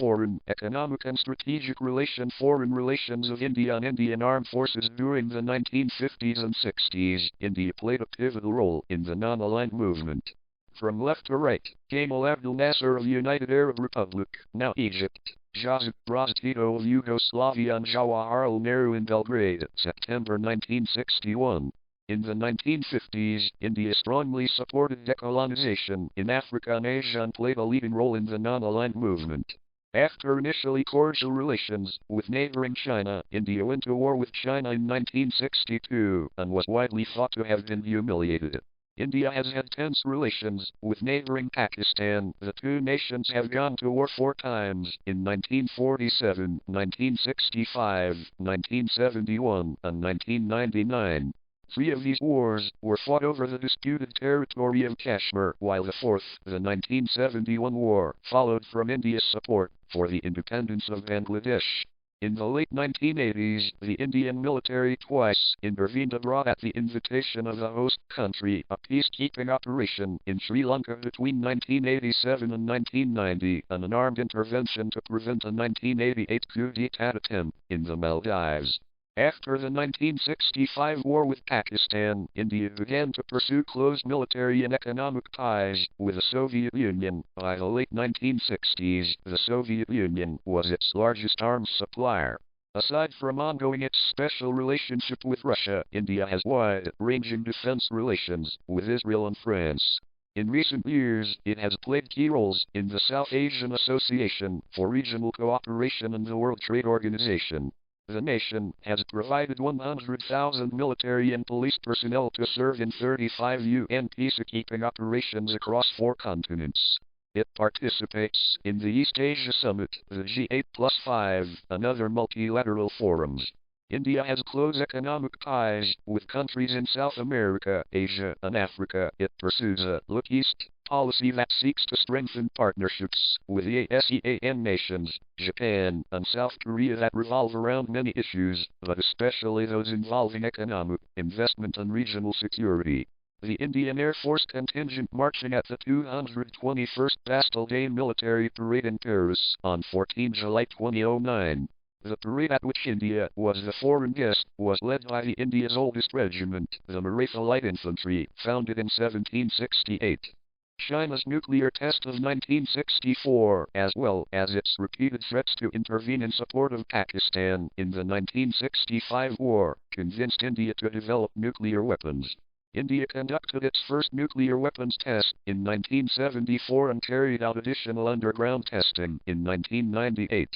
Foreign, Economic and Strategic Relations. Foreign relations of India and Indian armed forces during the 1950s and 60s. India played a pivotal role in the non-aligned movement. From left to right, Gamal Abdel Nasser of the United Arab Republic, now Egypt, Josip Broz Tito of Yugoslavia, and Jawaharlal Nehru in Belgrade, September 1961. In the 1950s, India strongly supported decolonization in Africa and Asia and played a leading role in the non-aligned movement. After initially cordial relations with neighboring China, India went to war with China in 1962 and was widely thought to have been humiliated. India has had tense relations with neighboring Pakistan. The two nations have gone to war 4 times, in 1947, 1965, 1971, and 1999. 3 of these wars were fought over the disputed territory of Kashmir, while the 4th, the 1971 war, followed from India's support for the independence of Bangladesh. In the late 1980s, the Indian military twice intervened abroad at the invitation of the host country, a peacekeeping operation in Sri Lanka between 1987 and 1990, and an armed intervention to prevent a 1988 coup d'etat attempt in the Maldives. After the 1965 war with Pakistan, India began to pursue close military and economic ties with the Soviet Union. By the late 1960s, the Soviet Union was its largest arms supplier. Aside from ongoing its special relationship with Russia, India has wide-ranging defense relations with Israel and France. In recent years, it has played key roles in the South Asian Association for Regional Cooperation and the World Trade Organization. The nation has provided 100,000 military and police personnel to serve in 35 UN peacekeeping operations across 4 continents. It participates in the East Asia Summit, the G8+5, and other multilateral forums. India has close economic ties with countries in South America, Asia, and Africa. It pursues a Look East policy that seeks to strengthen partnerships with the ASEAN nations, Japan, and South Korea that revolve around many issues, but especially those involving economic, investment, and regional security. The Indian Air Force contingent marching at the 221st Bastal Day military parade in Paris on 14 July 2009. The parade, at which India was the foreign guest, was led by the India's oldest regiment, the Maratha Light Infantry, founded in 1768. China's nuclear test of 1964, as well as its repeated threats to intervene in support of Pakistan in the 1965 war, convinced India to develop nuclear weapons. India conducted its first nuclear weapons test in 1974 and carried out additional underground testing in 1998.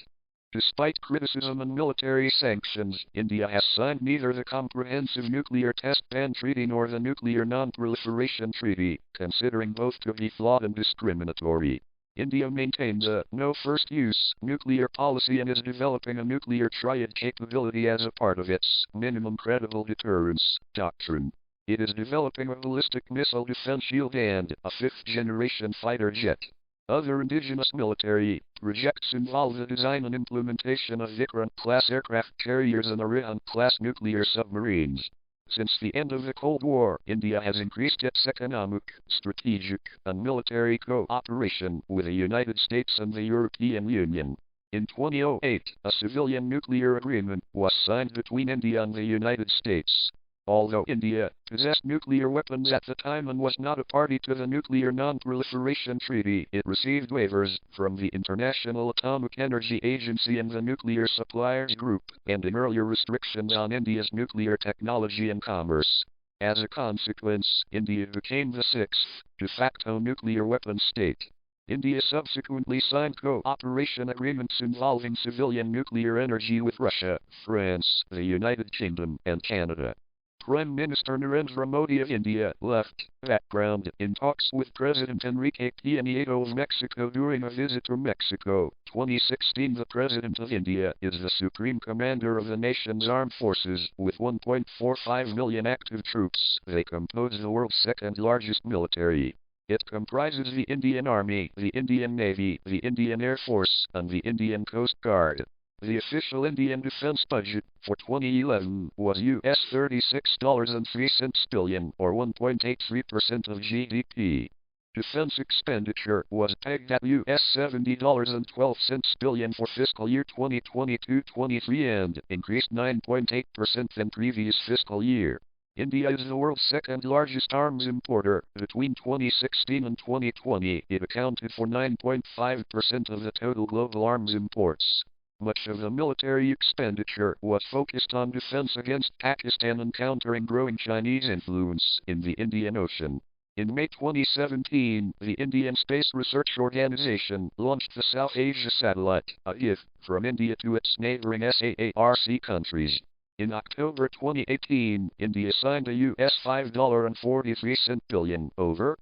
Despite criticism and military sanctions, India has signed neither the Comprehensive Nuclear Test Ban Treaty nor the Nuclear Non-Proliferation Treaty, considering both to be flawed and discriminatory. India maintains a no-first-use nuclear policy and is developing a nuclear triad capability as a part of its minimum credible deterrence doctrine. It is developing a ballistic missile defense shield and a 5th-generation fighter jet. Other indigenous military projects involve the design and implementation of Vikrant-class aircraft carriers and Arihant-class nuclear submarines. Since the end of the Cold War, India has increased its economic, strategic, and military cooperation with the United States and the European Union. In 2008, a civilian nuclear agreement was signed between India and the United States. Although India possessed nuclear weapons at the time and was not a party to the Nuclear Non-Proliferation Treaty, it received waivers from the International Atomic Energy Agency and the Nuclear Suppliers Group, and in earlier restrictions on India's nuclear technology and commerce. As a consequence, India became the 6th de facto nuclear weapons state. India subsequently signed cooperation agreements involving civilian nuclear energy with Russia, France, the United Kingdom, and Canada. Prime Minister Narendra Modi of India left background in talks with President Enrique Pena Nieto of Mexico during a visit to Mexico. 2016. The President of India is the Supreme Commander of the nation's armed forces, with 1.45 million active troops. They compose the world's 2nd largest military. It comprises the Indian Army, the Indian Navy, the Indian Air Force, and the Indian Coast Guard. The official Indian defense budget for 2011 was US $36.03 billion, or 1.83% of GDP. Defense expenditure was pegged at US $70.12 billion for fiscal year 2022-23 and increased 9.8% than previous fiscal year. India is the world's second largest arms importer. Between 2016 and 2020, it accounted for 9.5% of the total global arms imports. Much of the military expenditure was focused on defense against Pakistan and countering growing Chinese influence in the Indian Ocean. In May 2017, the Indian Space Research Organization launched the South Asia Satellite, a gift from India to its neighboring SAARC countries. In October 2018, India signed a US $5.43 billion over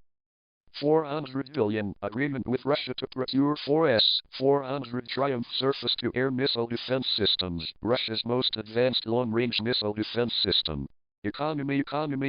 $400 billion agreement with Russia to procure 4S-400 Triumph surface-to-air missile defense systems, Russia's most advanced long-range missile defense system. Economy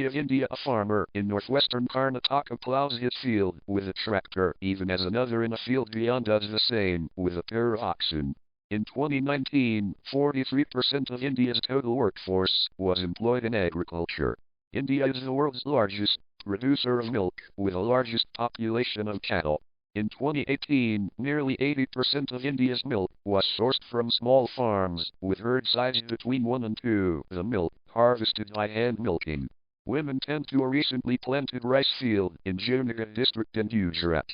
of India. A farmer in northwestern Karnataka plows his field with a tractor, even as another in a field beyond does the same with a pair of oxen. In 2019, 43% of India's total workforce was employed in agriculture. India is the world's largest producer of milk, with the largest population of cattle. In 2018, nearly 80% of India's milk was sourced from small farms, with herd sizes between 1 and 2. The milk harvested by hand milking. Women tend to a recently planted rice field in Junagadh district in Gujarat.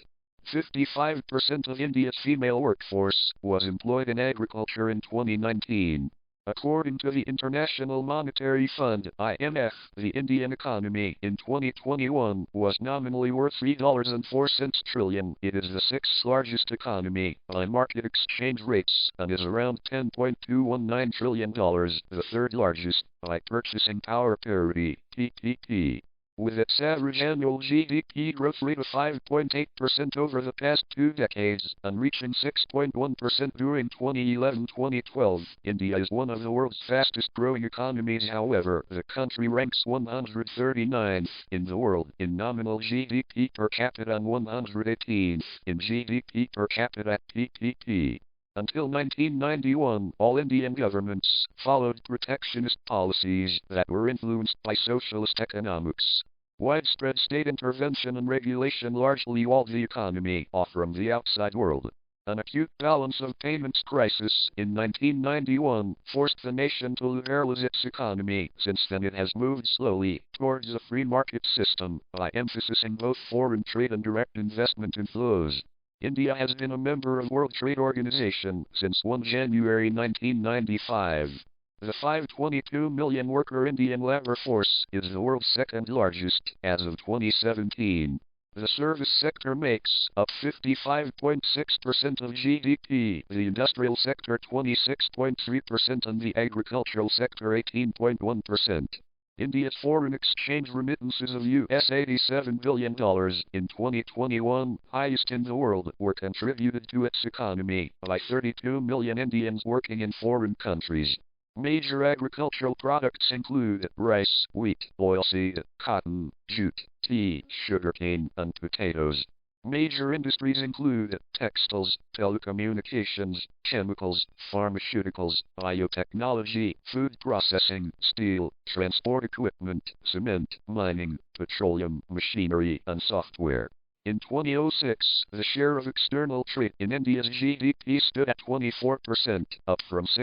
55% of India's female workforce was employed in agriculture in 2019. According to the International Monetary Fund, IMF, the Indian economy in 2021 was nominally worth $3.04 trillion. It is the sixth largest economy by market exchange rates and is around $10.219 trillion, the third largest by purchasing power parity, PPP. With its average annual GDP growth rate of 5.8% over the past 2 decades, and reaching 6.1% during 2011-2012, India is one of the world's fastest-growing economies. However, the country ranks 139th in the world in nominal GDP per capita and 118th in GDP per capita PPP. Until 1991, all Indian governments followed protectionist policies that were influenced by socialist economics. Widespread state intervention and regulation largely walled the economy off from the outside world. An acute balance of payments crisis in 1991 forced the nation to liberalize its economy. Since then it has moved slowly towards a free market system by emphasizing both foreign trade and direct investment inflows. India has been a member of World Trade Organization since 1 January 1995. The 522 million worker Indian labor force is the world's second largest as of 2017. The service sector makes up 55.6% of GDP, the industrial sector 26.3% and the agricultural sector 18.1%. India's foreign exchange remittances of US $87 billion in 2021, highest in the world, were contributed to its economy by 32 million Indians working in foreign countries. Major agricultural products include rice, wheat, oilseed, cotton, jute, tea, sugarcane, and potatoes. Major industries include textiles, telecommunications, chemicals, pharmaceuticals, biotechnology, food processing, steel, transport equipment, cement, mining, petroleum, machinery, and software. In 2006, the share of external trade in India's GDP stood at 24%, up from 6%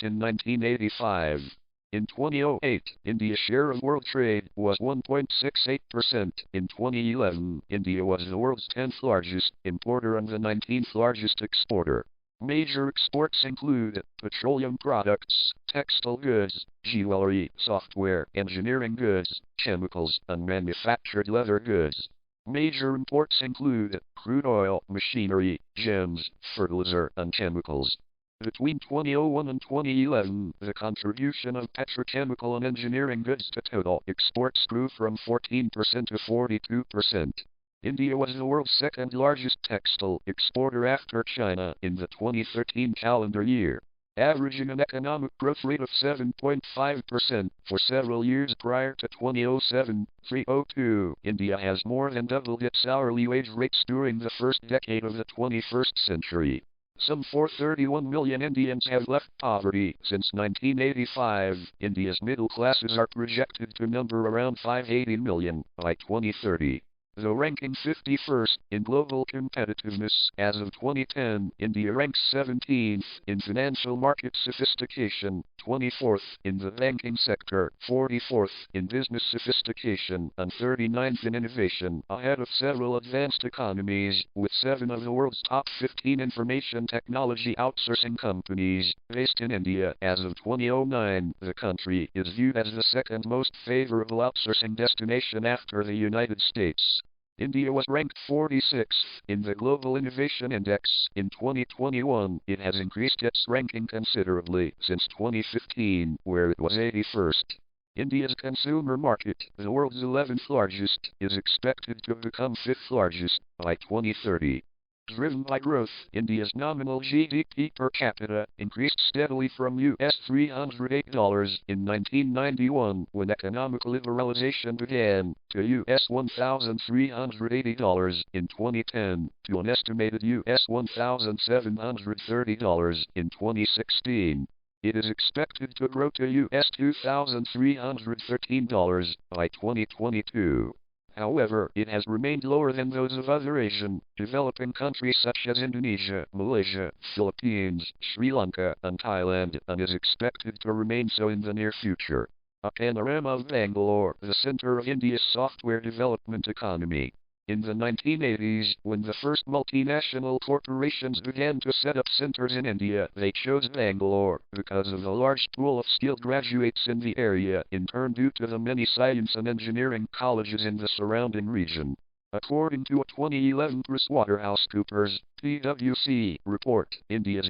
in 1985. In 2008, India's share of world trade was 1.68%. In 2011, India was the world's 10th largest importer and the 19th largest exporter. Major exports include petroleum products, textile goods, jewelry, software, engineering goods, chemicals, and manufactured leather goods. Major imports include crude oil, machinery, gems, fertilizer, and chemicals. Between 2001 and 2011, the contribution of petrochemical and engineering goods to total exports grew from 14% to 42%. India was the world's second largest textile exporter after China in the 2013 calendar year, averaging an economic growth rate of 7.5% for several years prior to 2007-2002. India has more than doubled its hourly wage rates during the first decade of the 21st century. Some 431 million Indians have left poverty since 1985. India's middle classes are projected to number around 580 million by 2030. Though ranking 51st in global competitiveness as of 2010, India ranks 17th in financial market sophistication, 24th in the banking sector, 44th in business sophistication, and 39th in innovation, ahead of several advanced economies, with 7 of the world's top 15 information technology outsourcing companies based in India. As of 2009, the country is viewed as the second most favorable outsourcing destination after the United States. India was ranked 46th in the Global Innovation Index in 2021. It has increased its ranking considerably since 2015, where it was 81st. India's consumer market, the world's 11th largest, is expected to become 5th largest by 2030. Driven by growth, India's nominal GDP per capita increased steadily from US $308 in 1991, when economic liberalization began, to US $1,380 in 2010, to an estimated US $1,730 in 2016. It is expected to grow to US $2,313 by 2022. However, it has remained lower than those of other Asian, developing countries such as Indonesia, Malaysia, Philippines, Sri Lanka, and Thailand, and is expected to remain so in the near future. A panorama of Bangalore, the center of India's software development economy. In the 1980s, when the first multinational corporations began to set up centers in India, they chose Bangalore because of the large pool of skilled graduates in the area, in turn due to the many science and engineering colleges in the surrounding region. According to a 2011 PricewaterhouseCoopers, PwC report, India's